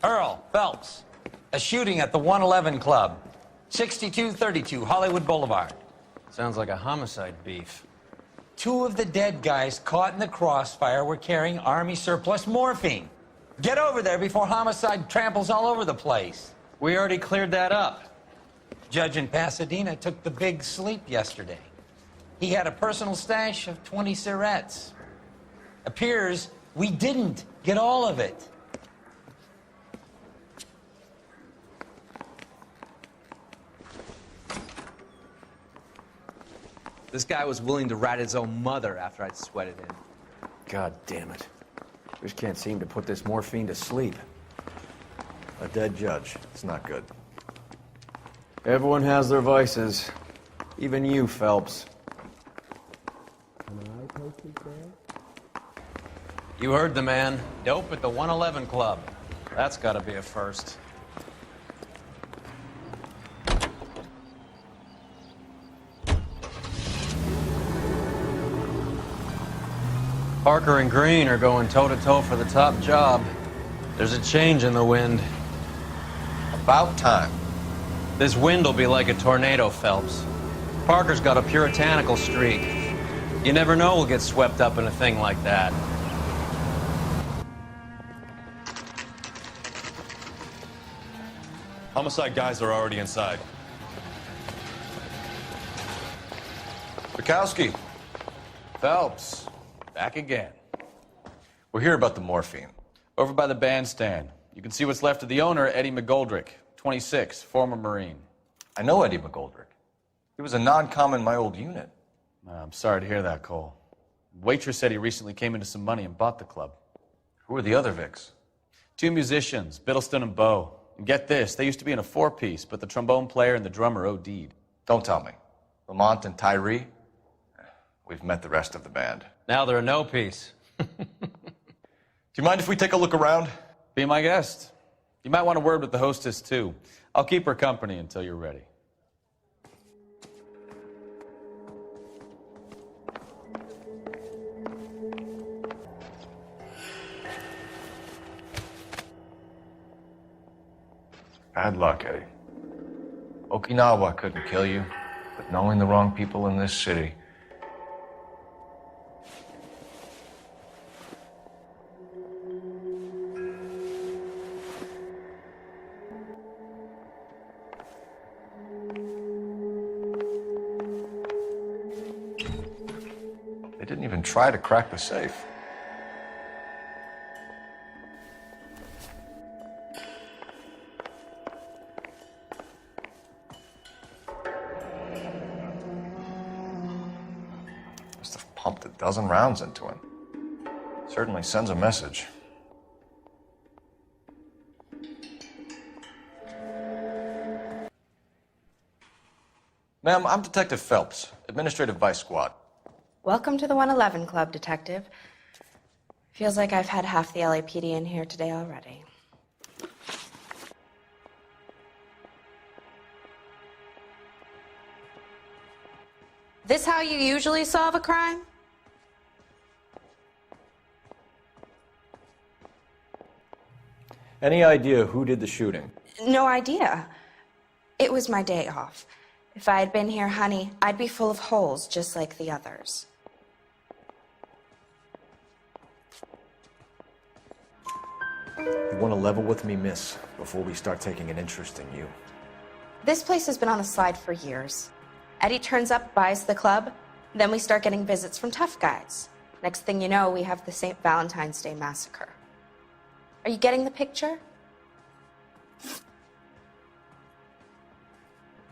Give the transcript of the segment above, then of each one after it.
Earl Phelps, a shooting at the 111 Club, 6232 Hollywood Boulevard. Sounds like a homicide beef. Two of the dead guys caught in the crossfire were carrying Army surplus morphine. Get over there before homicide tramples all over the place. We already cleared that up. Judge in Pasadena took the big sleep yesterday. He had a personal stash of 20 cigarettes. Appears we didn't get all of it. This guy was willing to rat his own mother after I'd sweated him. God damn it. Just can't seem to put this morphine to sleep. A dead judge. It's not good. Everyone has their vices. Even you, Phelps. You heard the man. Dope at the 111 Club. That's gotta be a first. Parker and Green are going toe-to-toe for the top job. There's a change in the wind. About time. This wind will be like a tornado, Phelps. Parker's got a puritanical streak. You never know we'll get swept up in a thing like that. Homicide guys are already inside. Bukowski. Phelps, back again. We're here about the morphine. Over by the bandstand. You can see what's left of the owner, Eddie McGoldrick, 26, former Marine. I know Eddie McGoldrick. He was a non-com in my old unit. I'm sorry to hear that, Cole. Waitress said he recently came into some money and bought the club. Who are the other Vics? Two musicians, Biddleston and Bowe. And get this, they used to be in a four-piece, but the trombone player and the drummer OD'd. Don't tell me. Lamont and Tyree? We've met the rest of the band. Now they're a no-piece. Do you mind if we take a look around? Be my guest. You might want a word with the hostess, too. I'll keep her company until you're ready. Bad luck, Eddie. Okinawa couldn't kill you, but knowing the wrong people in this city... They didn't even try to crack the safe. Must have pumped a dozen rounds into him. Certainly sends a message. Ma'am, I'm Detective Phelps, Administrative Vice Squad. Welcome to the 111 Club, Detective. Feels like I've had half the LAPD in here today already. This how you usually solve a crime? Any idea who did the shooting? No idea. It was my day off. If I had been here, honey, I'd be full of holes just like the others. You want to level with me, miss, before we start taking an interest in you. This place has been on the slide for years. Eddie turns up, buys the club, then we start getting visits from tough guys. Next thing you know, we have the St. Valentine's Day massacre. Are you getting the picture?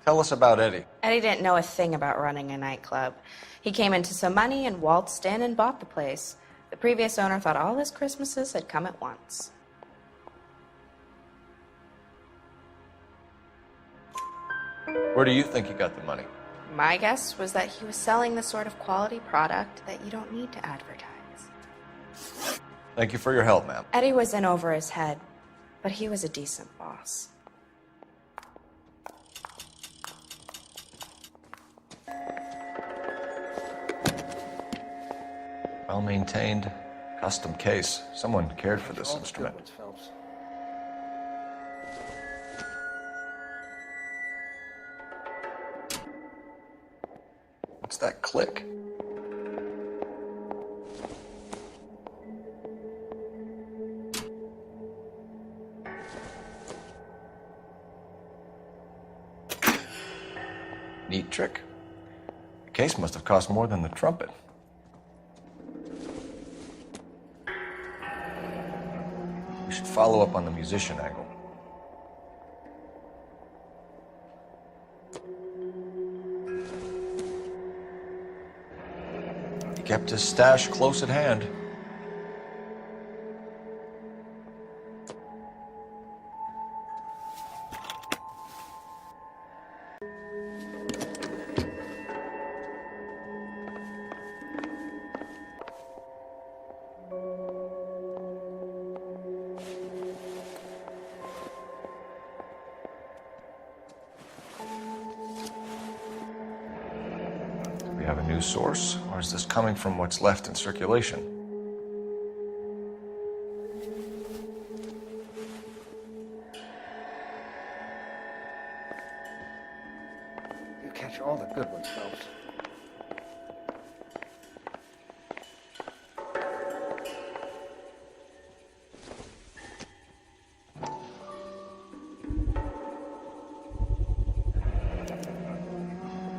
Tell us about Eddie. Eddie didn't know a thing about running a nightclub. He came into some money and waltzed in and bought the place. The previous owner thought all his Christmases had come at once. Where do you think he got the money? My guess was that he was selling the sort of quality product that you don't need to advertise. Thank you for your help, ma'am. Eddie was in over his head, but he was a decent boss. Well-maintained, custom case. Someone cared for this instrument. What's that click? Neat trick. The case must have cost more than the trumpet. We should follow up on the musician angle. He kept his stash close at hand. We have a new source, or is this coming from what's left in circulation? You catch all the good ones, Phelps.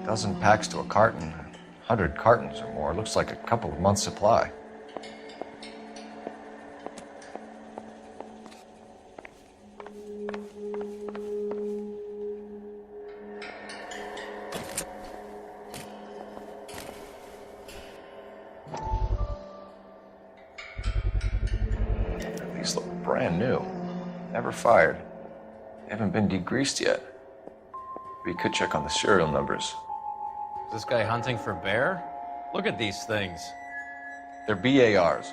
Dozen packs to a carton, 100 cartons or more. Looks like a couple of months' supply. These look brand new. Never fired. They haven't been degreased yet. We could check on the serial numbers. Is this guy hunting for bear? Look at these things. They're BARs.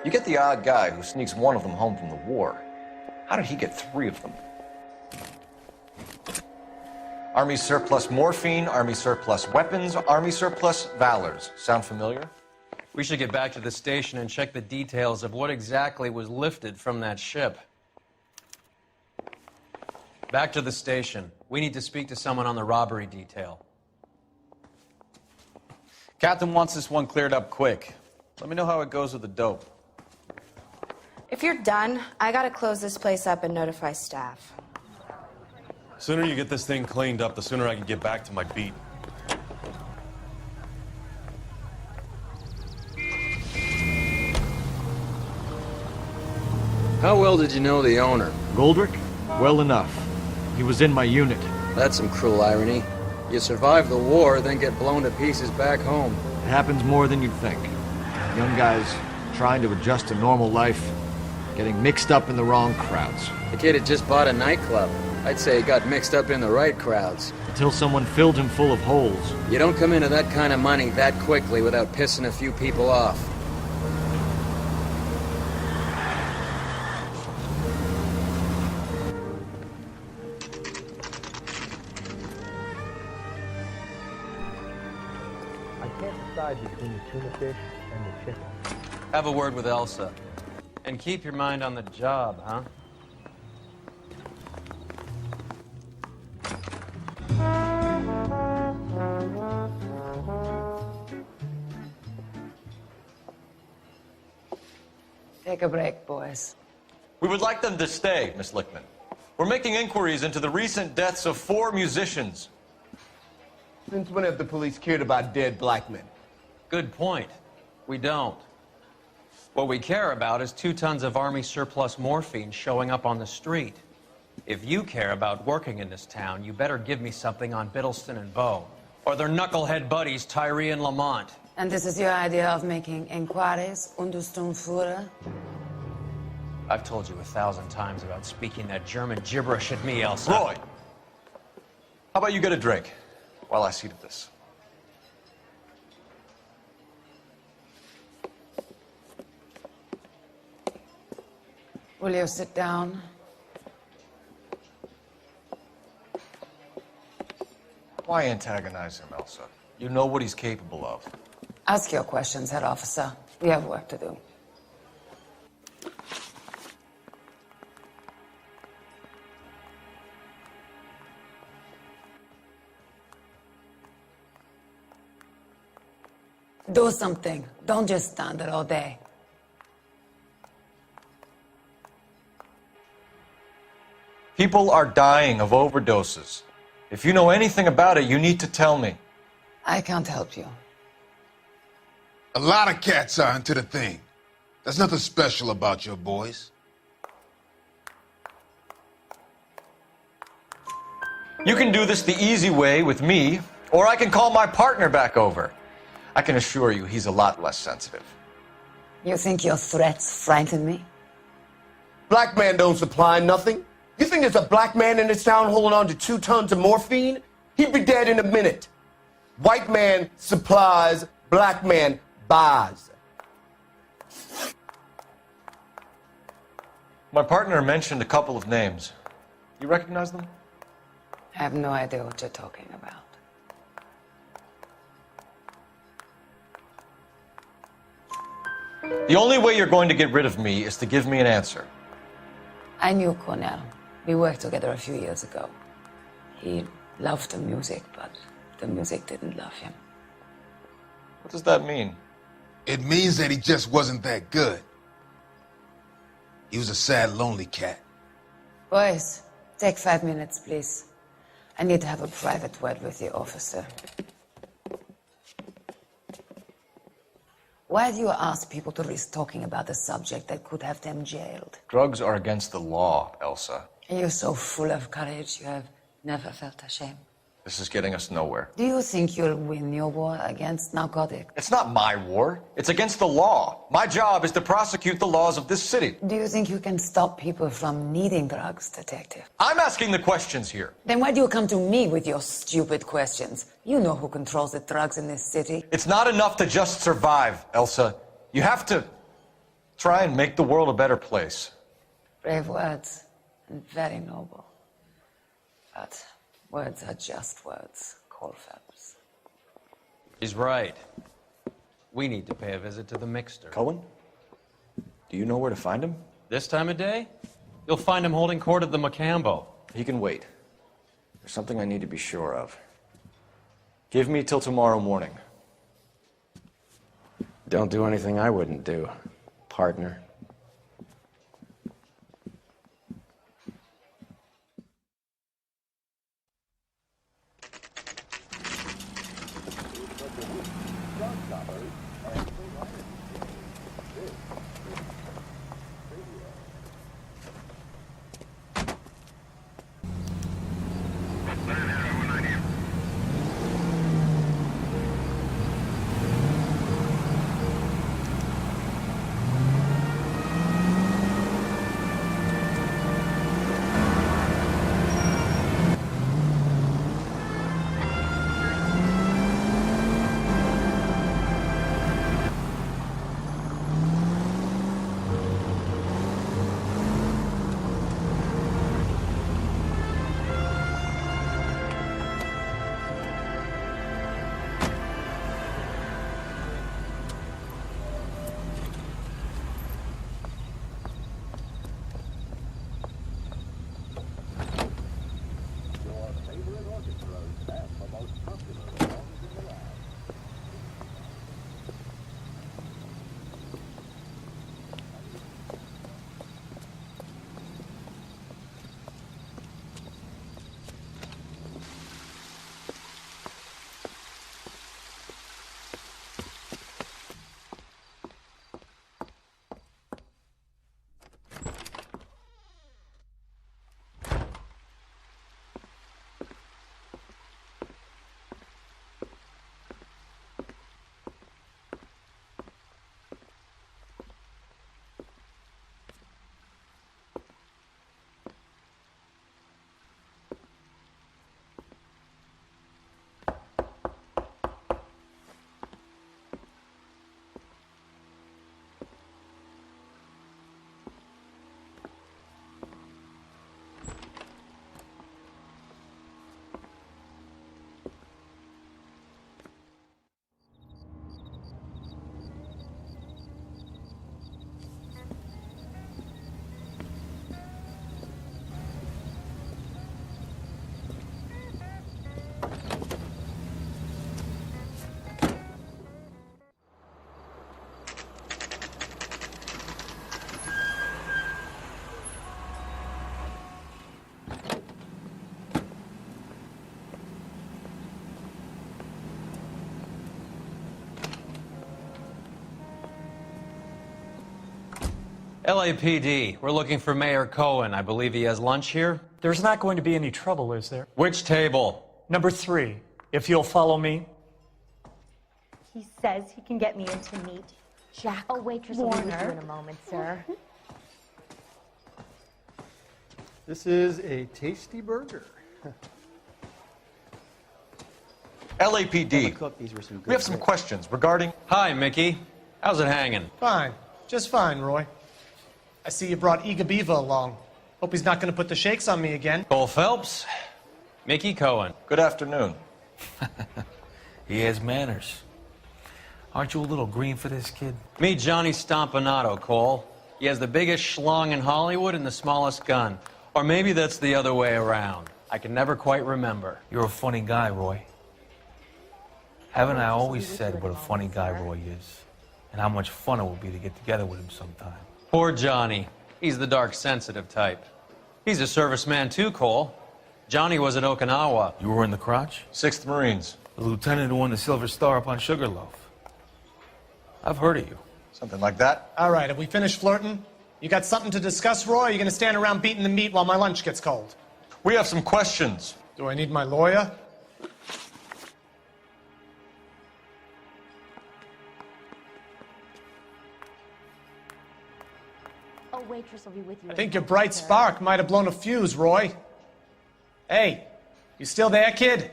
You get the odd guy who sneaks one of them home from the war. How did he get 3 of them? Army surplus morphine, Army surplus weapons, Army surplus valors. Sound familiar? We should get back to the station and check the details of what exactly was lifted from that ship. Back to the station. We need to speak to someone on the robbery detail. Captain wants this one cleared up quick. Let me know how it goes with the dope. If you're done, I gotta close this place up and notify staff. Sooner you get this thing cleaned up, the sooner I can get back to my beat. How well did you know the owner? Goldrick? Well enough. He was in my unit. That's some cruel irony. You survive the war, then get blown to pieces back home. It happens more than you'd think. Young guys trying to adjust to normal life, getting mixed up in the wrong crowds. The kid had just bought a nightclub. I'd say he got mixed up in the right crowds. Until someone filled him full of holes. You don't come into that kind of money that quickly without pissing a few people off. Between the tuna fish and the chicken. Have a word with Elsa. And keep your mind on the job, huh? Take a break, boys. We would like them to stay, Miss Lickman. We're making inquiries into the recent deaths of 4 musicians. Since when have the police cared about dead black men? Good point. We don't. What we care about is 2 tons of Army surplus morphine showing up on the street. If you care about working in this town, you better give me something on Biddleston and Bow, or their knucklehead buddies Tyree and Lamont. And this is your idea of making inquiries, Untersturmführer? I've told you 1,000 times about speaking that German gibberish at me, Elsa. Roy, how about you get a drink while I see to this? Will you sit down? Why antagonize him, Elsa? You know what he's capable of. Ask your questions, head officer. We have work to do. Do something. Don't just stand there all day. People are dying of overdoses. If you know anything about it, you need to tell me. I can't help you. A lot of cats are into the thing. There's nothing special about your boys. You can do this the easy way with me, or I can call my partner back over. I can assure you he's a lot less sensitive. You think your threats frighten me? Black man don't supply nothing. You think there's a black man in this town holding on to 2 tons of morphine? He'd be dead in a minute. White man supplies, black man buys. My partner mentioned a couple of names. You recognize them? I have no idea what you're talking about. The only way you're going to get rid of me is to give me an answer. I knew Cornell. We worked together a few years ago. He loved the music, but the music didn't love him. What does that mean? It means that he just wasn't that good. He was a sad, lonely cat. Boys, take 5 minutes, please. I need to have a private word with the officer. Why do you ask people to risk talking about a subject that could have them jailed? Drugs are against the law, Elsa. You're so full of courage, you have never felt ashamed. This is getting us nowhere. Do you think you'll win your war against narcotics? It's not my war. It's against the law. My job is to prosecute the laws of this city. Do you think you can stop people from needing drugs, detective? I'm asking the questions here. Then why do you come to me with your stupid questions? You know who controls the drugs in this city. It's not enough to just survive, Elsa. You have to try and make the world a better place. Brave words, and very noble. But words are just words, Colfax. He's right. We need to pay a visit to the mixer. Cohen? Do you know where to find him? This time of day? You'll find him holding court at the Macambo. He can wait. There's something I need to be sure of. Give me till tomorrow morning. Don't do anything I wouldn't do, partner. LAPD, we're looking for Mayor Cohen. I believe he has lunch here. There's not going to be any trouble, is there? Which table? Number 3, if you'll follow me. He says he can get me in to meet Jack A waitress will be with you Warner. in a moment, sir. This is a tasty burger. LAPD, we have some questions regarding... Hi, Mickey. How's it hanging? Fine. Just fine, Roy. I see you brought Eager Beaver along. Hope he's not going to put the shakes on me again. Cole Phelps, Mickey Cohen. Good afternoon. He has manners. Aren't you a little green for this kid? Meet Johnny Stompanato, Cole. He has the biggest schlong in Hollywood and the smallest gun. Or maybe that's the other way around. I can never quite remember. You're a funny guy, Roy. Haven't I always said what a funny guy Roy is? And how much fun it will be to get together with him sometime. Poor Johnny. He's the dark, sensitive type. He's a serviceman too, Cole. Johnny was at Okinawa. You were in the crotch? 6th Marines. The lieutenant who won the Silver Star up on Sugarloaf. I've heard of you. Something like that? All right, have we finished flirting? You got something to discuss, Roy? Or are you going to stand around beating the meat while my lunch gets cold? We have some questions. Do I need my lawyer? A waitress will be with you. I think your bright spark might have blown a fuse, Roy. Hey, you still there, kid?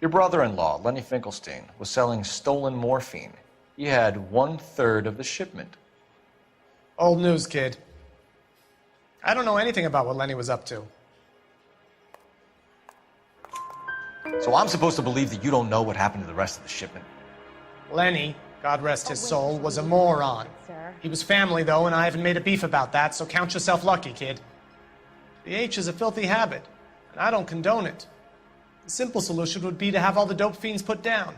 Your brother-in-law, Lenny Finkelstein, was selling stolen morphine. He had 1/3 of the shipment. Old news, kid. I don't know anything about what Lenny was up to. So I'm supposed to believe that you don't know what happened to the rest of the shipment? Lenny, God rest his soul, was a moron. He was family, though, and I haven't made a beef about that, so count yourself lucky, kid. The H is a filthy habit, and I don't condone it. The simple solution would be to have all the dope fiends put down.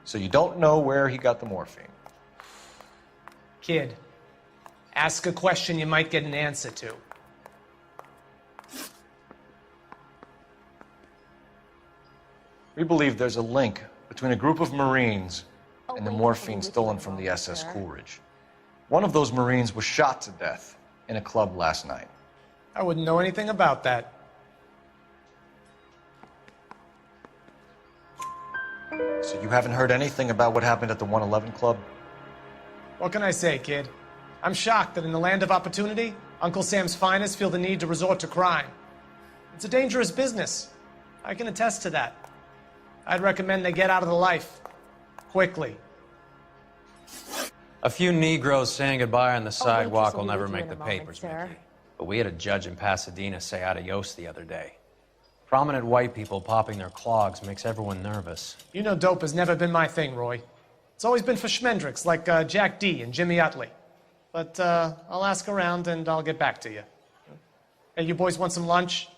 So you don't know where he got the morphine? Kid, ask a question you might get an answer to. We believe there's a link between a group of Marines and the morphine stolen from the SS Coolidge. One of those Marines was shot to death in a club last night. I wouldn't know anything about that. So you haven't heard anything about what happened at the 111 Club? What can I say, kid? I'm shocked that in the land of opportunity, Uncle Sam's finest feel the need to resort to crime. It's a dangerous business. I can attest to that. I'd recommend they get out of the life. Quickly. A few Negroes saying goodbye on the sidewalk will will be never with you make in the a moment, papers, sir. Mickey. But we had a judge in Pasadena say adios the other day. Prominent white people popping their clogs makes everyone nervous. You know dope has never been my thing, Roy. It's always been for schmendricks like Jack D. and Jimmy Utley. But I'll ask around and I'll get back to you. Hey, you boys want some lunch?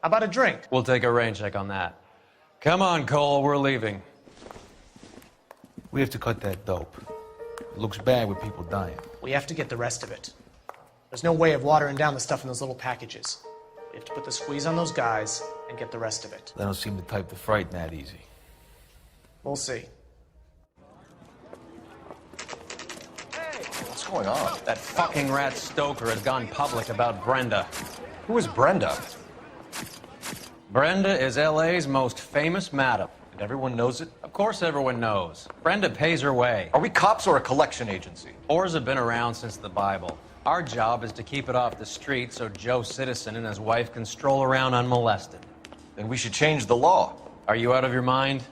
How about a drink? We'll take a rain check on that. Come on, Cole, we're leaving. We have to cut that dope. It looks bad with people dying. We have to get the rest of it. There's no way of watering down the stuff in those little packages. We have to put the squeeze on those guys and get the rest of it. They don't seem the type to frighten that easy. We'll see. What's going on? That fucking rat Stoker has gone public about Brenda. Who is Brenda? Brenda is LA's most famous madam. And everyone knows it? Of course everyone knows. Brenda pays her way. Are we cops or a collection agency? Whores have been around since the Bible. Our job is to keep it off the street so Joe Citizen and his wife can stroll around unmolested. Then we should change the law. Are you out of your mind?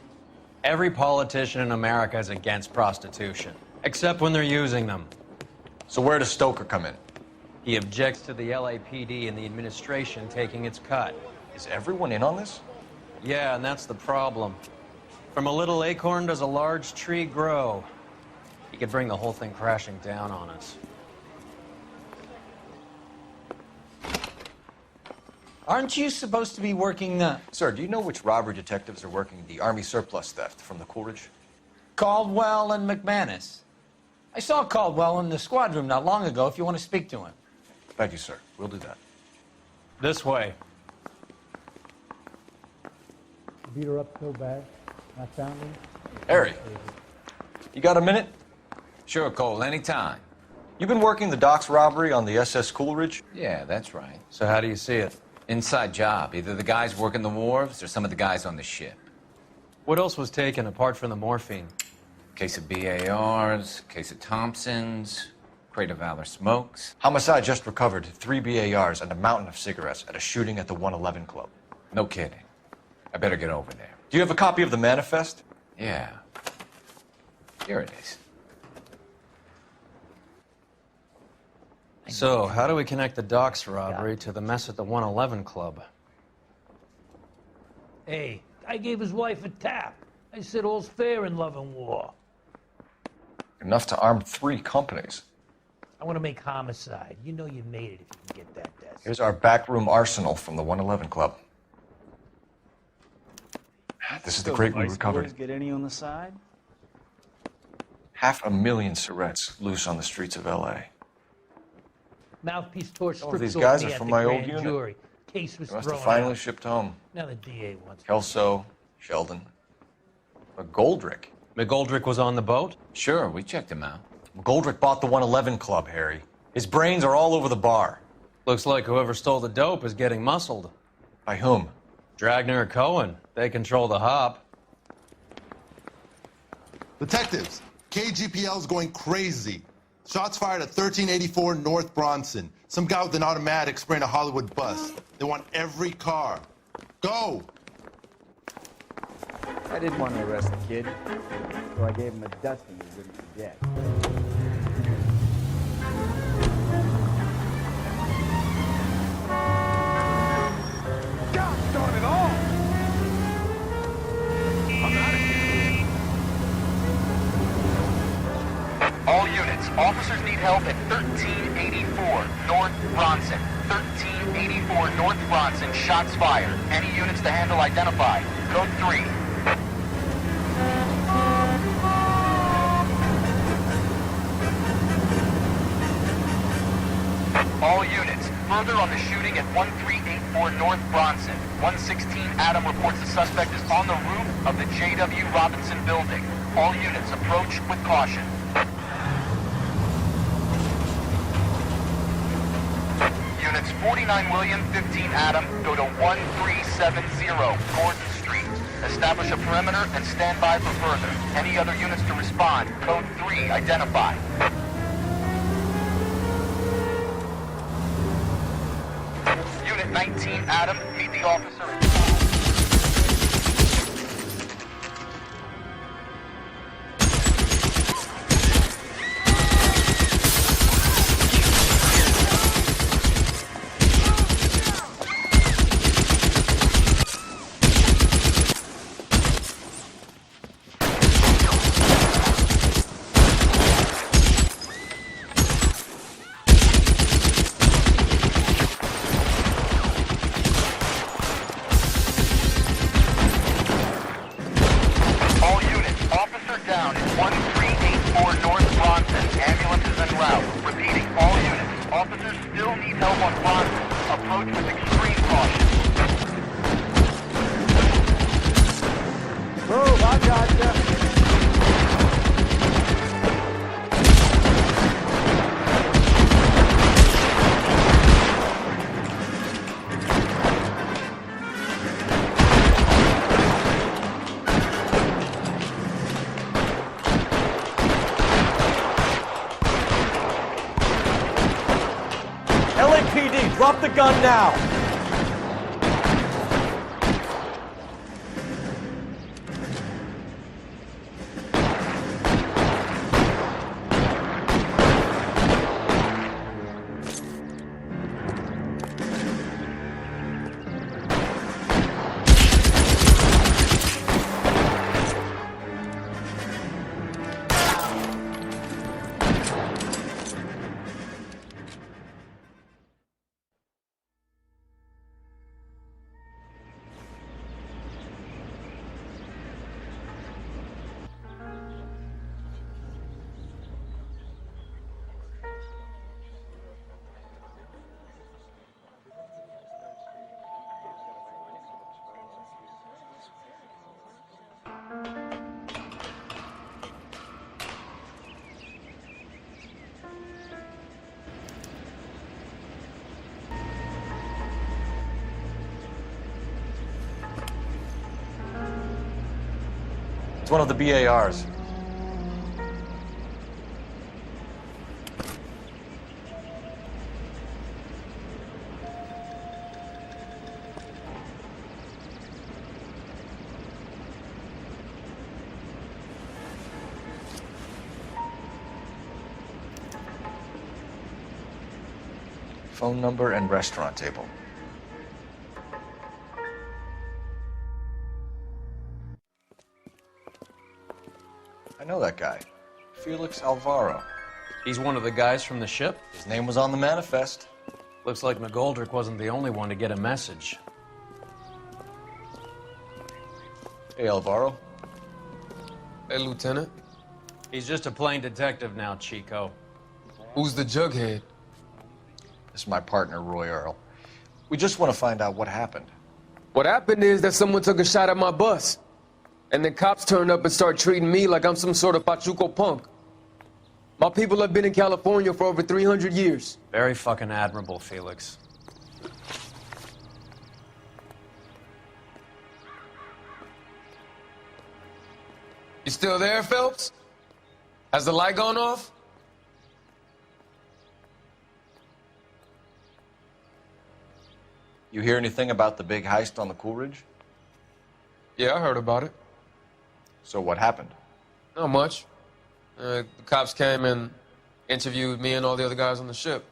Every politician in America is against prostitution, except when they're using them. So where does Stoker come in? He objects to the LAPD and the administration taking its cut. Is everyone in on this? Yeah, and that's the problem. From a little acorn does a large tree grow. He could bring the whole thing crashing down on us. Aren't you supposed to be working the... Sir, do you know which robbery detectives are working the Army surplus theft from the Coolidge? Caldwell and McManus. I saw Caldwell in the squad room not long ago if you want to speak to him. Thank you, sir. We'll do that. This way. Beat her up so bad. I found him. Harry, you got a minute? Sure, Cole, anytime. You've been working the docks robbery on the SS Coolidge? Yeah, that's right. So how do you see it? Inside job. Either the guys working the wharves or some of the guys on the ship. What else was taken apart from the morphine? Case of BARs, case of Thompsons, crate of Valor smokes. Homicide just recovered 3 BARs and a mountain of cigarettes at a shooting at the 111 Club. No kidding. I better get over there. Do you have a copy of the manifest? Yeah. Here it is. So, how do we connect the docks robbery to the mess at the 111 Club? Hey, I gave his wife a tap. I said all's fair in love and war. Enough to arm 3 companies. I want to make homicide. You know you made it if you can get that desk. Here's our backroom arsenal from the 111 Club. This is the crate we recovered. Get any on the side? 500,000 cigarettes loose on the streets of L.A. Mouthpiece torch Some of strips these guys off me are at from the my old grand unit. jury. Case was They must have thrown finally out. shipped home. Now the DA wants. Kelso, Sheldon, McGoldrick. McGoldrick was on the boat? Sure, we checked him out. McGoldrick bought the 111 Club, Harry. His brains are all over the bar. Looks like whoever stole the dope is getting muscled. By whom? Dragner or Cohen. They control the hop. Detectives, KGPL's going crazy. Shots fired at 1384 North Bronson. Some guy with an automatic spraying a Hollywood bus. They want every car. Go! I didn't want to arrest the kid, so I gave him a dusting he wouldn't forget. God darn it all! I'm out of here. All units, officers need help at 1384 North Bronson. 1384 North Bronson, shots fired. Any units to handle identified. Code 3. All units, further on the shooting at 1384 North Bronson. 116 Adam reports the suspect is on the roof of the J.W. Robinson building. All units approach with caution. Units 49 William, 15 Adam, go to 1370 Gordon Street. Establish a perimeter and stand by for further. Any other units to respond. Code 3, identify. Unit 19 Adam, meet the officer. LAPD, drop the gun now! It's one of the BARs. Phone number and restaurant table. I know that guy. Felix Alvaro. He's one of the guys from the ship? His name was on the manifest. Looks like McGoldrick wasn't the only one to get a message. Hey, Alvaro. Hey, Lieutenant. He's just a plain detective now, Chico. Who's the jughead? This is my partner, Roy Earl. We just want to find out what happened. What happened is that someone took a shot at my bus. And then cops turned up and started treating me like I'm some sort of Pachuco punk. My people have been in California for over 300 years. Very fucking admirable, Felix. You still there, Phelps? Has the light gone off? You hear anything about the big heist on the Coolidge? Yeah, I heard about it. So what happened? Not much. The cops came and interviewed me and all the other guys on the ship.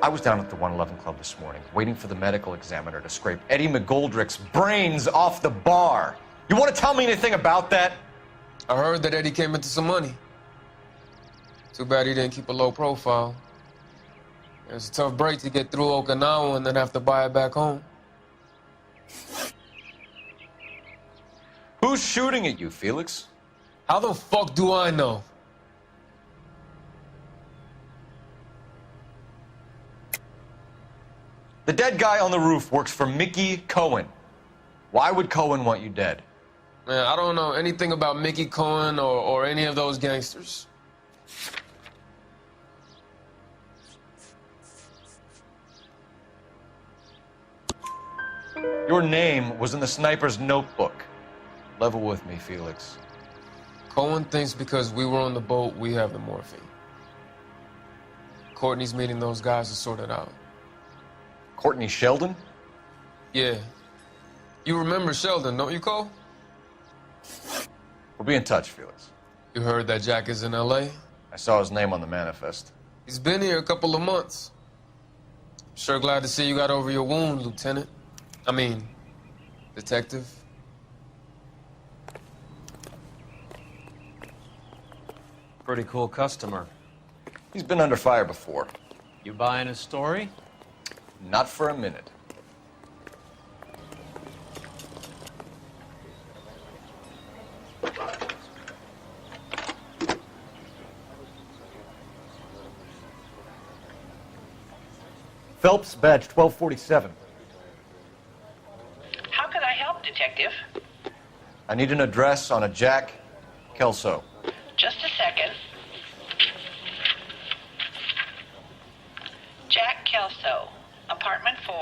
I was down at the 111 Club this morning, waiting for the medical examiner to scrape Eddie McGoldrick's brains off the bar. You want to tell me anything about that? I heard that Eddie came into some money. Too bad he didn't keep a low profile. It was a tough break to get through Okinawa and then have to buy it back home. Who's shooting at you, Felix? How the fuck do I know? The dead guy on the roof works for Mickey Cohen. Why would Cohen want you dead? Man, I don't know anything about Mickey Cohen or any of those gangsters. Your name was in the sniper's notebook. Level with me, Felix. Cohen thinks because we were on the boat, we have the morphine. Courtney's meeting those guys to sort it out. Courtney Sheldon? Yeah. You remember Sheldon, don't you, Cole? We'll be in touch, Felix. You heard that Jack is in L.A.? I saw his name on the manifest. He's been here a couple of months. Sure glad to see you got over your wound, Lieutenant. I mean, Detective. Pretty cool customer. He's been under fire before. You buying his story? Not for a minute. Phelps, badge 1247. How can I help, Detective? I need an address on a Jack Kelso. Just a second. Jack Kelso, apartment 4,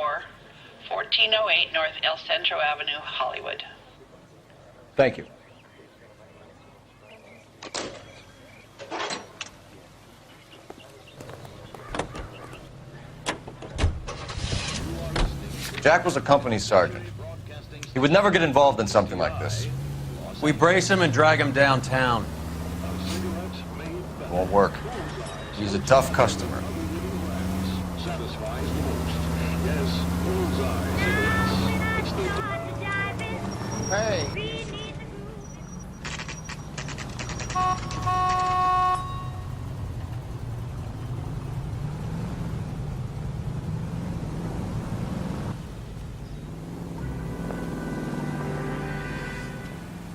1408 North El Centro Avenue, Hollywood. Thank you. Jack was a company sergeant. He would never get involved in something like this. We brace him and drag him downtown. Won't work. He's a tough customer. Hey.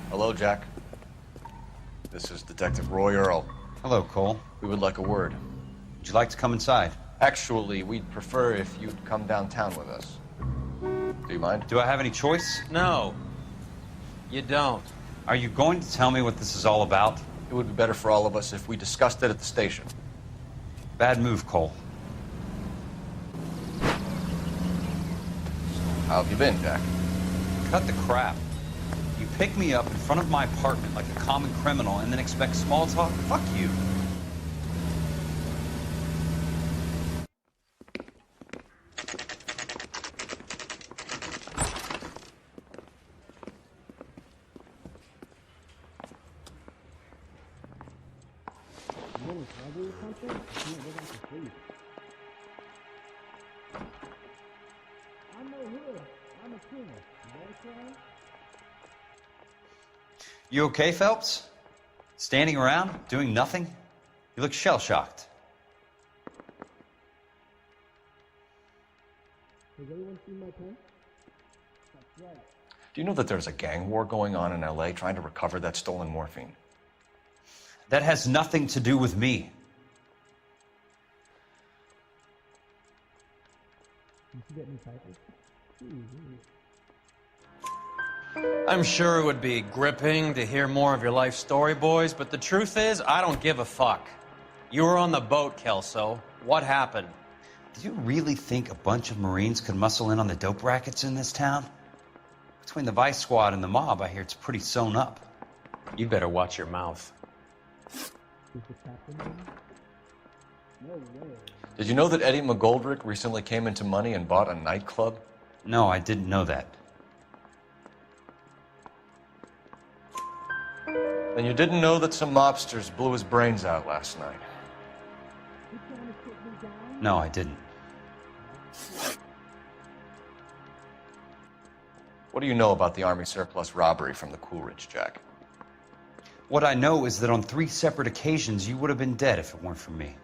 Hello, Jack. This is Detective Roy Earl. Hello, Cole. We would like a word. Would you like to come inside? Actually, we'd prefer if you'd come downtown with us. Do you mind? Do I have any choice? No. You don't. Are you going to tell me what this is all about? It would be better for all of us if we discussed it at the station. Bad move, Cole. How have you been, Jack? Cut the crap. You pick me up in front of my apartment like a common criminal and then expect small talk? Fuck you. You okay, Phelps? Standing around, doing nothing? You look shell-shocked. Do you know that there's a gang war going on in LA trying to recover that stolen morphine? That has nothing to do with me. I'm sure it would be gripping to hear more of your life story, boys, but the truth is, I don't give a fuck. You were on the boat, Kelso. What happened? Do you really think a bunch of Marines could muscle in on the dope rackets in this town? Between the Vice Squad and the mob, I hear it's pretty sewn up. You better watch your mouth. Did you know that Eddie McGoldrick recently came into money and bought a nightclub? No, I didn't know that. Then you didn't know that some mobsters blew his brains out last night? No, I didn't. What do you know about the Army surplus robbery from the Coolidge, Jack? What I know is that on 3 separate occasions, you would have been dead if it weren't for me.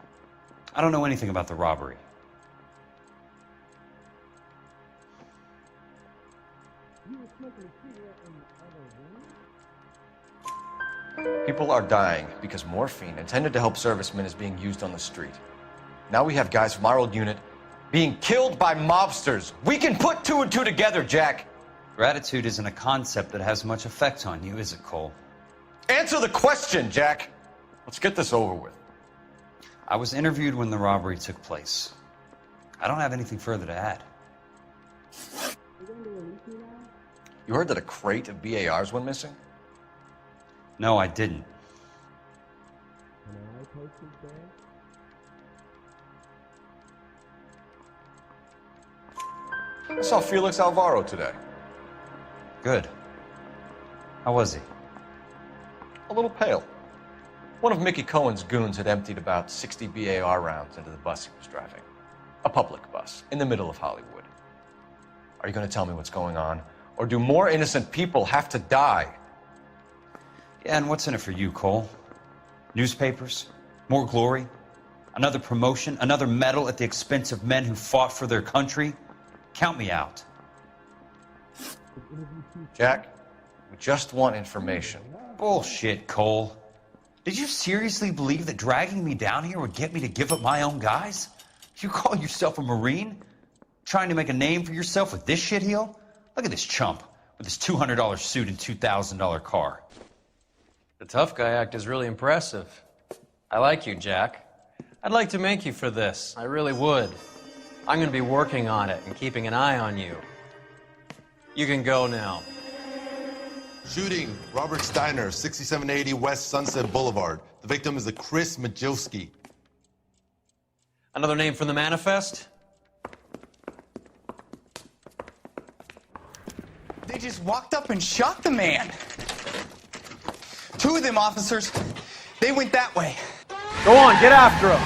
I don't know anything about the robbery. People are dying because morphine intended to help servicemen is being used on the street. Now we have guys from our old unit being killed by mobsters. We can put 2 and 2 together, Jack. Gratitude isn't a concept that has much effect on you, is it, Cole? Answer the question, Jack. Let's get this over with. I was interviewed when the robbery took place. I don't have anything further to add. You heard that a crate of BARs went missing? No, I didn't. I saw Felix Alvaro today. Good. How was he? A little pale. One of Mickey Cohen's goons had emptied about 60 BAR rounds into the bus he was driving. A public bus, in the middle of Hollywood. Are you going to tell me what's going on? Or do more innocent people have to die? Yeah, and what's in it for you, Cole? Newspapers? More glory? Another promotion? Another medal at the expense of men who fought for their country? Count me out. Jack, we just want information. Bullshit, Cole. Did you seriously believe that dragging me down here would get me to give up my own guys? You call yourself a Marine? Trying to make a name for yourself with this shitheel? Look at this chump with his $200 suit and $2,000 car. The tough guy act is really impressive. I like you, Jack. I'd like to make you for this. I really would. I'm going to be working on it and keeping an eye on you. You can go now. Shooting, Robert Steiner, 6780 West Sunset Boulevard. The victim is a Chris Majowski. Another name from the manifest? They just walked up and shot the man. 2 of them officers, they went that way. Go on, get after him.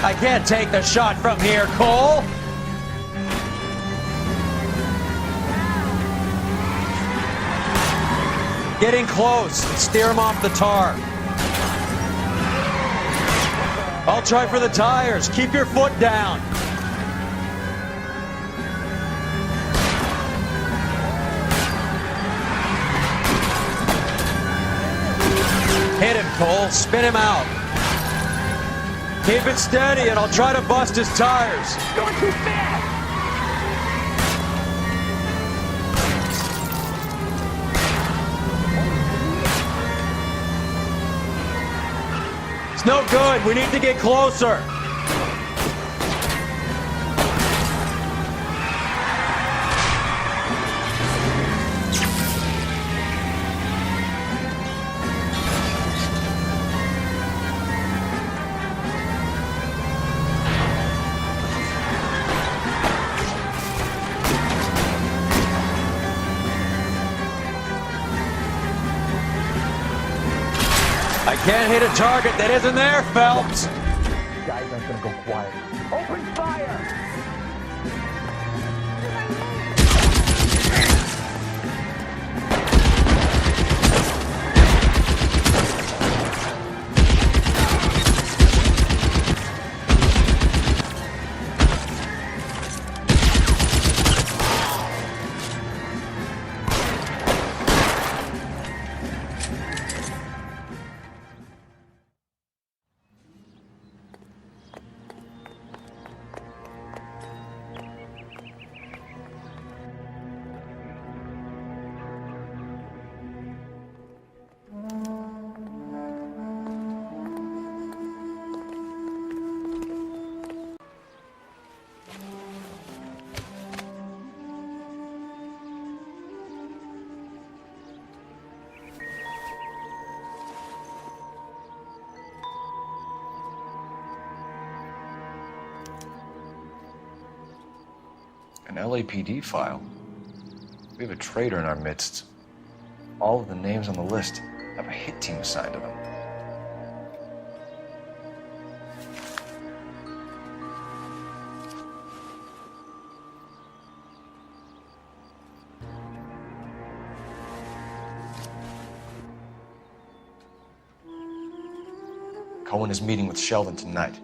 I can't take the shot from here, Cole. Getting close. Steer him off the tar. I'll try for the tires. Keep your foot down. Hit him, Cole. Spin him out. Keep it steady, and I'll try to bust his tires. Going too fast. It's no good. We need to get closer. I can't hit a target that isn't there, Phelps. Guys aren't gonna go quiet. Open fire! An LAPD file. We have a traitor in our midst. All of the names on the list have a hit team assigned to them. Cohen is meeting with Sheldon tonight.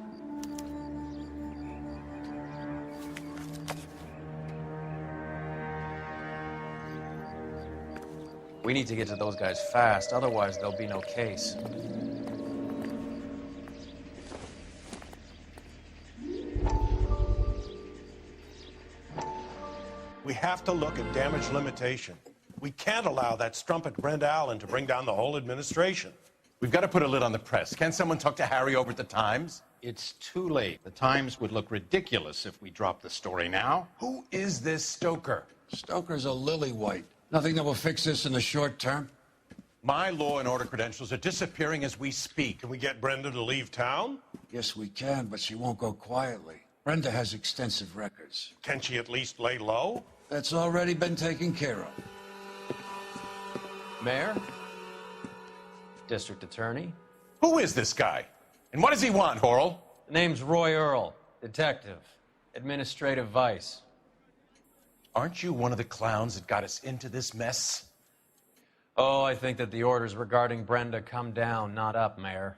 We need to get to those guys fast, otherwise there'll be no case. We have to look at damage limitation. We can't allow that strumpet Brenda Allen to bring down the whole administration. We've got to put a lid on the press. Can someone talk to Harry over at the Times? It's too late. The Times would look ridiculous if we dropped the story now. Who is this Stoker? Stoker's a lily-white. Nothing that will fix this in the short term. My law and order credentials are disappearing as we speak. Can we get Brenda to leave town? Yes, we can, but she won't go quietly. Brenda has extensive records. Can she at least lay low? That's already been taken care of. Mayor? District Attorney? Who is this guy? And what does he want, Horrell? The name's Roy Earl, detective, administrative vice. Aren't you one of the clowns that got us into this mess? Oh, I think that the orders regarding Brenda come down, not up, Mayor.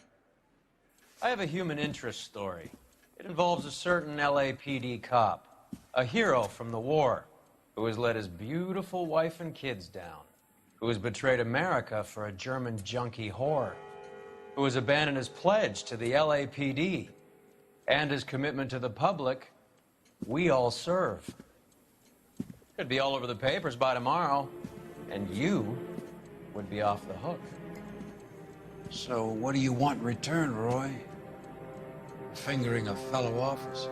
I have a human interest story. It involves a certain LAPD cop, a hero from the war, who has let his beautiful wife and kids down, who has betrayed America for a German junkie whore, who has abandoned his pledge to the LAPD and his commitment to the public. We all serve. Could be all over the papers by tomorrow, and you would be off the hook. So what do you want in return, Roy? Fingering a fellow officer?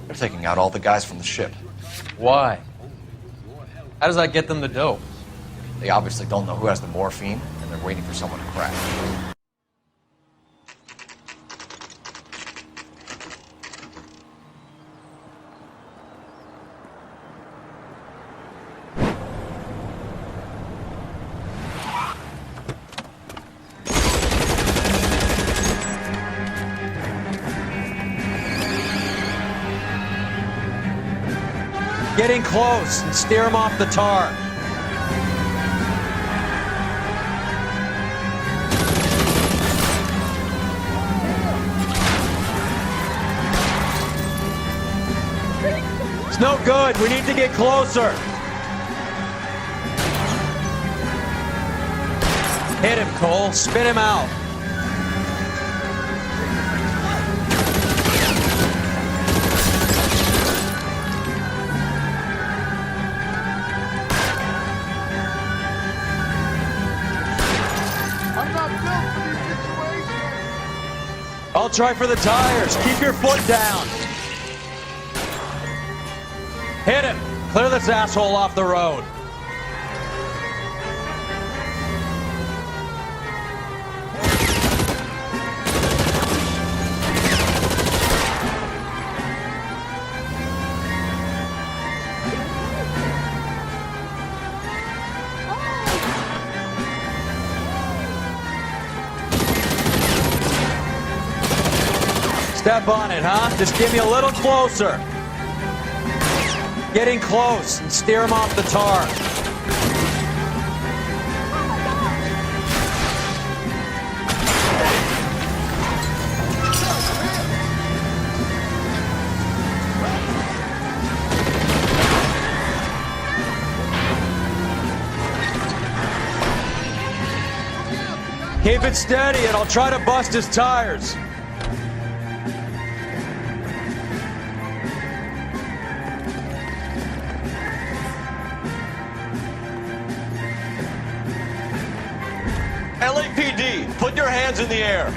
They're taking out all the guys from the ship. Why? How does that get them the dope? They obviously don't know who has the morphine, and they're waiting for someone to crack. Getting close and steer him off the tar. It's no good. We need to get closer. Hit him, Cole. Spit him out. I'm not built for these situations. I'll try for the tires. Keep your foot down. Hit him. Clear this asshole off the road. Step on it, huh? Just get me a little closer. Getting close and steer him off the tar. Keep it steady and I'll try to bust his tires. LAPD, put your hands in the air.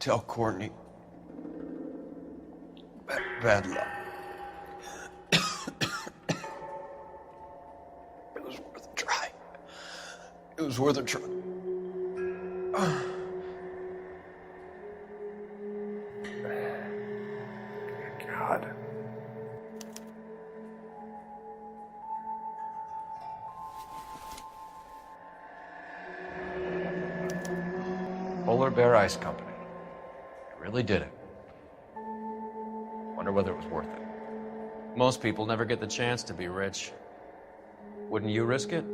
Tell Courtney. Bad luck. It was worth a try. It was worth a try. God. Polar Bear Ice Company. Really did it. Wonder whether it was worth it. Most people never get the chance to be rich. Wouldn't you risk it?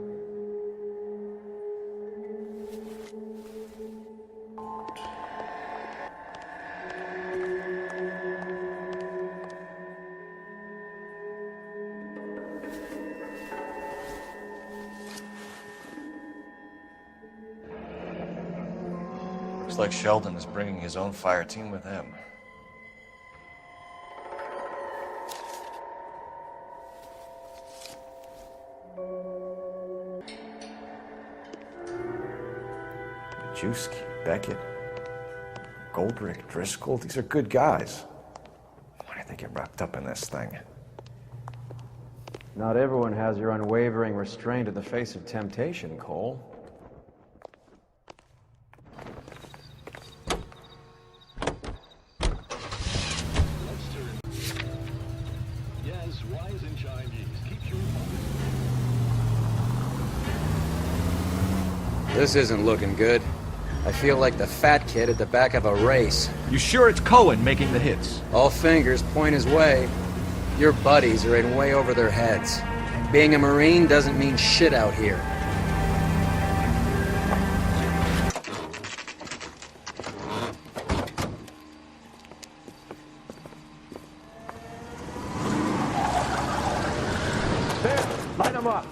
Looks like Sheldon is bringing his own fire team with him. Majewski, Beckett, Goldrick, Driscoll, these are good guys. Why did they get wrapped up in this thing? Not everyone has your unwavering restraint in the face of temptation, Cole. Yes, wise in Chinese. Keep your This isn't looking good. I feel like the fat kid at the back of a race. You sure it's Cohen making the hits? All fingers point his way. Your buddies are in way over their heads. Being a Marine doesn't mean shit out here. There, light them up.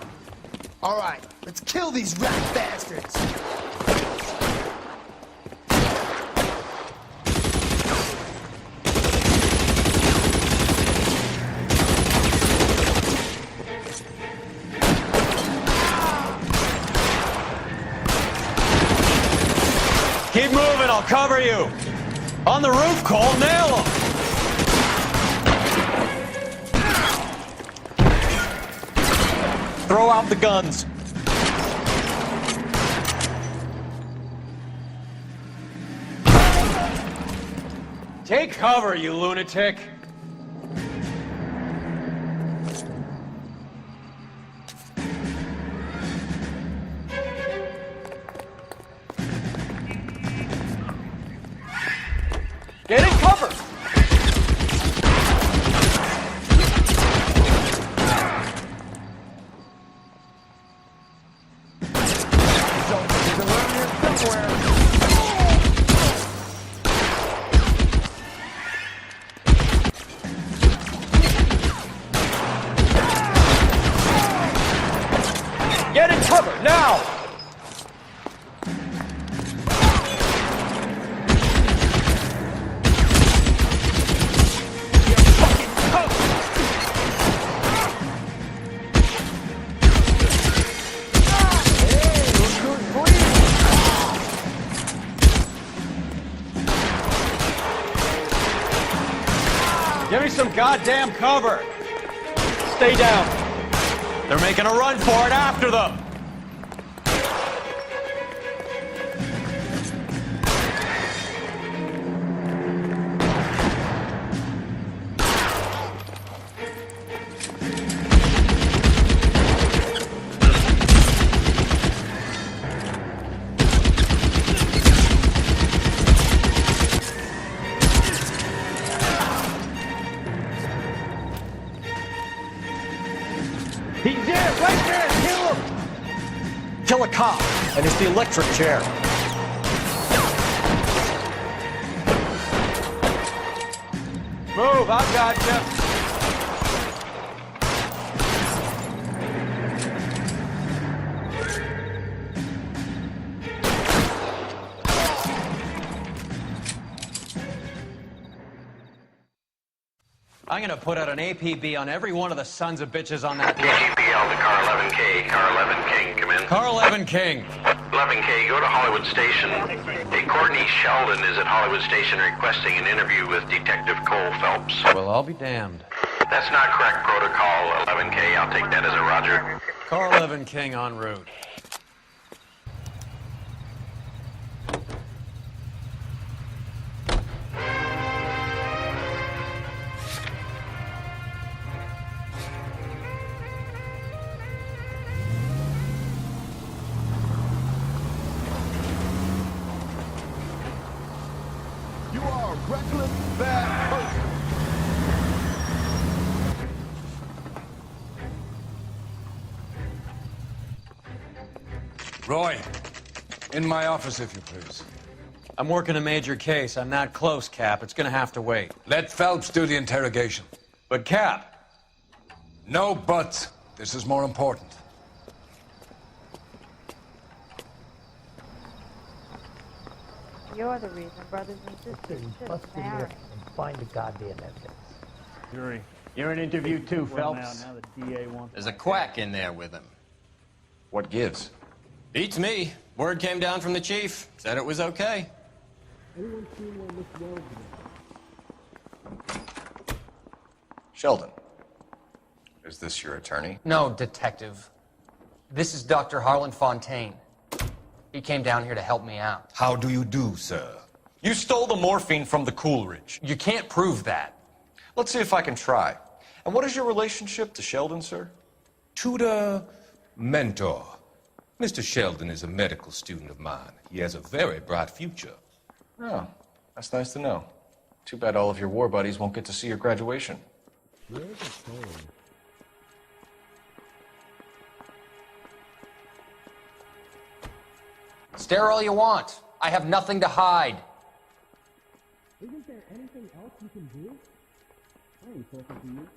All right, let's kill these rat bastards. Keep moving, I'll cover you. On the roof, Cole, nail him. Throw out the guns. Take cover, you lunatic. Get in cover! Get in cover, now! Give me some goddamn cover. Stay down. They're making a run for it after them. He's there, right there, kill him! Kill a cop, and it's the electric chair. Move, I've got you. I'm gonna put out an APB on every one of the sons of bitches on that list. GPL to car 11K. Car 11 King, come in. Car 11 King. 11K, go to Hollywood Station. Hey, Courtney Sheldon is at Hollywood Station requesting an interview with Detective Cole Phelps. Well, I'll be damned. That's not correct protocol, 11K. I'll take that as a roger. Car 11 King en route. You are a reckless, bad person. Roy, in my office, if you please. I'm working a major case. I'm not close, Cap. It's gonna have to wait. Let Phelps do the interrogation. But, Cap. No buts. This is more important. You're the reason brothers and sisters shouldn't marry. And find the goddamn evidence. Jury, you're in interview too, Phelps. There's a quack in there with him. What gives? Beats me. Word came down from the chief. Said it was okay. Sheldon, is this your attorney? No, detective. This is Dr. Harlan Fontaine. He came down here to help me out. How do you do, sir? You stole the morphine from the Coolidge. You can't prove that. Let's see if I can try. And what is your relationship to Sheldon, sir? Tutor, mentor. Mr. Sheldon is a medical student of mine. He has a very bright future. Oh, that's nice to know. Too bad all of your war buddies won't get to see your graduation. Stare all you want. I have nothing to hide. Isn't there anything else you can do? I ain't talking to you.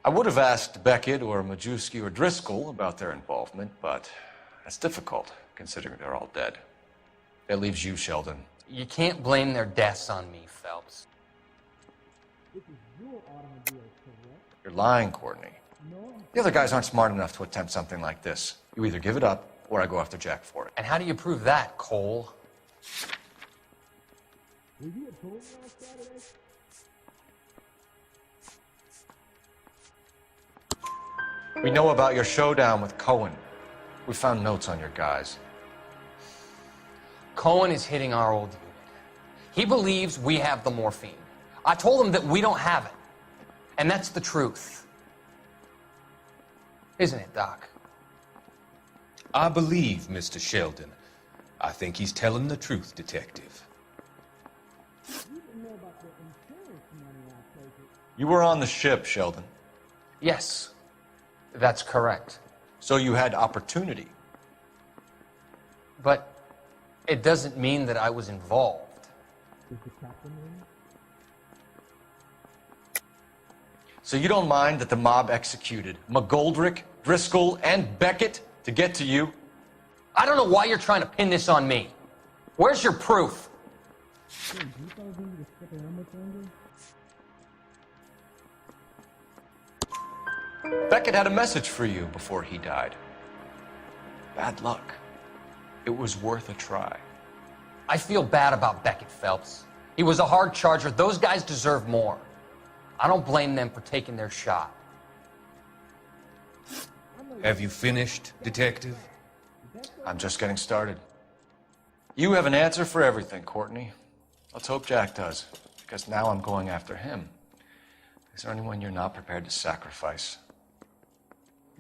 I would have asked Beckett or Majewski or Driscoll about their involvement, but that's difficult, considering they're all dead. That leaves you, Sheldon. You can't blame their deaths on me, Phelps. This is your automobile, correct? You're lying, Courtney. No. The other guys aren't smart enough to attempt something like this. You either give it up, or I go after Jack for it. And how do you prove that, Cole? Were you at home last Saturday? We know about your showdown with Cohen. We found notes on your guys. Cohen is hitting our old unit. He believes we have the morphine. I told him that we don't have it. And that's the truth. Isn't it, Doc? I believe Mr. Sheldon. I think he's telling the truth, Detective. You didn't know about the insurance money, I take it. You were on the ship, Sheldon. Yes, that's correct. So you had opportunity. But it doesn't mean that I was involved. Is the captain in? So you don't mind that the mob executed McGoldrick, Driscoll, and Beckett to get to you? I don't know why you're trying to pin this on me. Where's your proof? Hey, do you fellas need me to stick a helmet on you? Beckett had a message for you before he died. Bad luck. It was worth a try. I feel bad about Beckett, Phelps. He was a hard charger. Those guys deserve more. I don't blame them for taking their shot. Have you finished, Detective? I'm just getting started. You have an answer for everything, Courtney. Let's hope Jack does, because now I'm going after him. Is there anyone you're not prepared to sacrifice?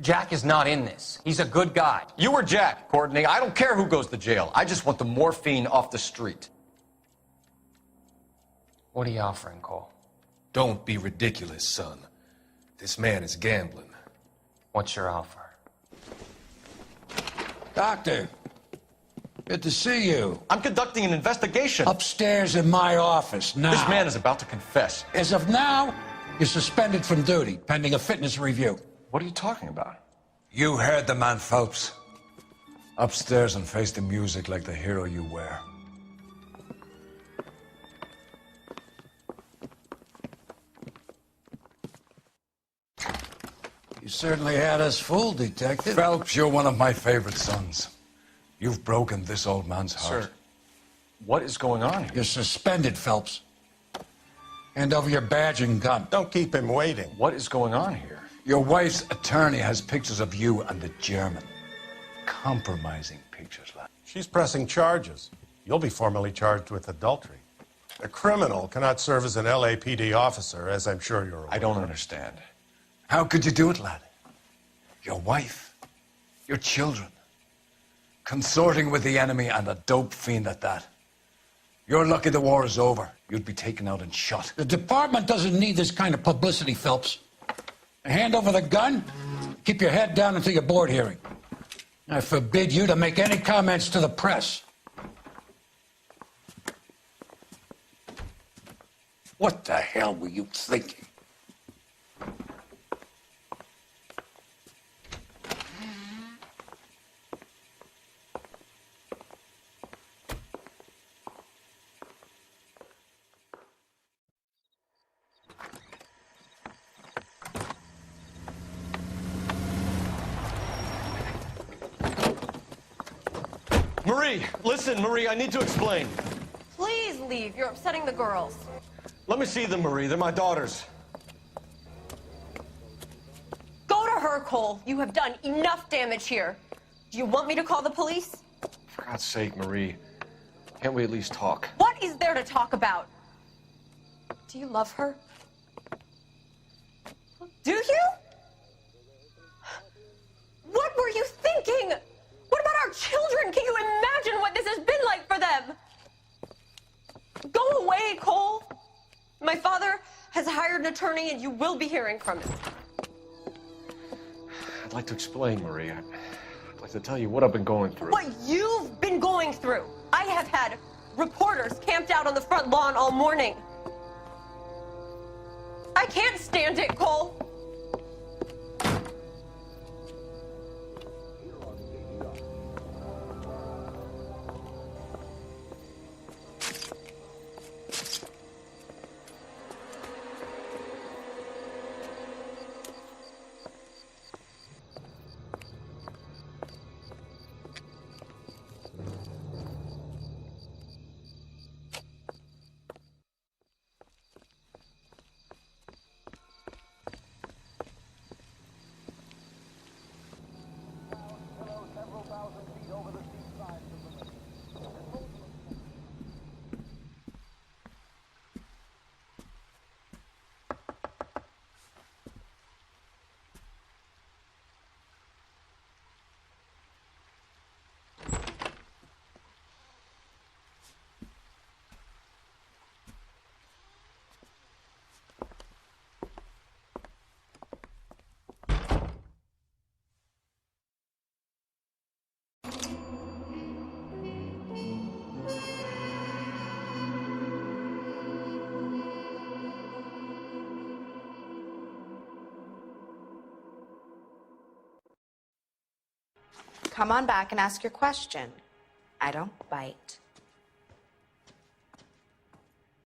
Jack is not in this. He's a good guy. You or Jack, Courtney. I don't care who goes to jail. I just want the morphine off the street. What are you offering, Cole? Don't be ridiculous, son. This man is gambling. What's your offer? Doctor, good to see you. I'm conducting an investigation. Upstairs in my office, now. This man is about to confess. As of now, you're suspended from duty, pending a fitness review. What are you talking about? You heard the man, Phelps. Upstairs and face the music like the hero you were. You certainly had us fooled, Detective. Phelps, you're one of my favorite sons. You've broken this old man's heart. Sir, what is going on here? You're suspended, Phelps. Hand over your badge and gun. Don't keep him waiting. What is going on here? Your wife's attorney has pictures of you and the German. Compromising pictures, lad. She's pressing charges. You'll be formally charged with adultery. A criminal cannot serve as an LAPD officer, as I'm sure you're aware. I don't understand. How could you do it, lad? Your wife, your children, consorting with the enemy and a dope fiend at that. You're lucky the war is over. You'd be taken out and shot. The department doesn't need this kind of publicity, Phelps. Hand over the gun, keep your head down until your board hearing. I forbid you to make any comments to the press. What the hell were you thinking? Marie, listen, Marie, I need to explain. Please leave. You're upsetting the girls. Let me see them, Marie. They're my daughters. Go to her, Cole. You have done enough damage here. Do you want me to call the police? For God's sake, Marie. Can't we at least talk? What is there to talk about? Do you love her? Do you? What were you thinking? What about our children? Can you imagine what this has been like for them? Go away, Cole. My father has hired an attorney and you will be hearing from him. I'd like to explain, Marie. I'd like to tell you what I've been going through. What you've been going through. I have had reporters camped out on the front lawn all morning. I can't stand it, Cole. Come on back and ask your question. I don't bite.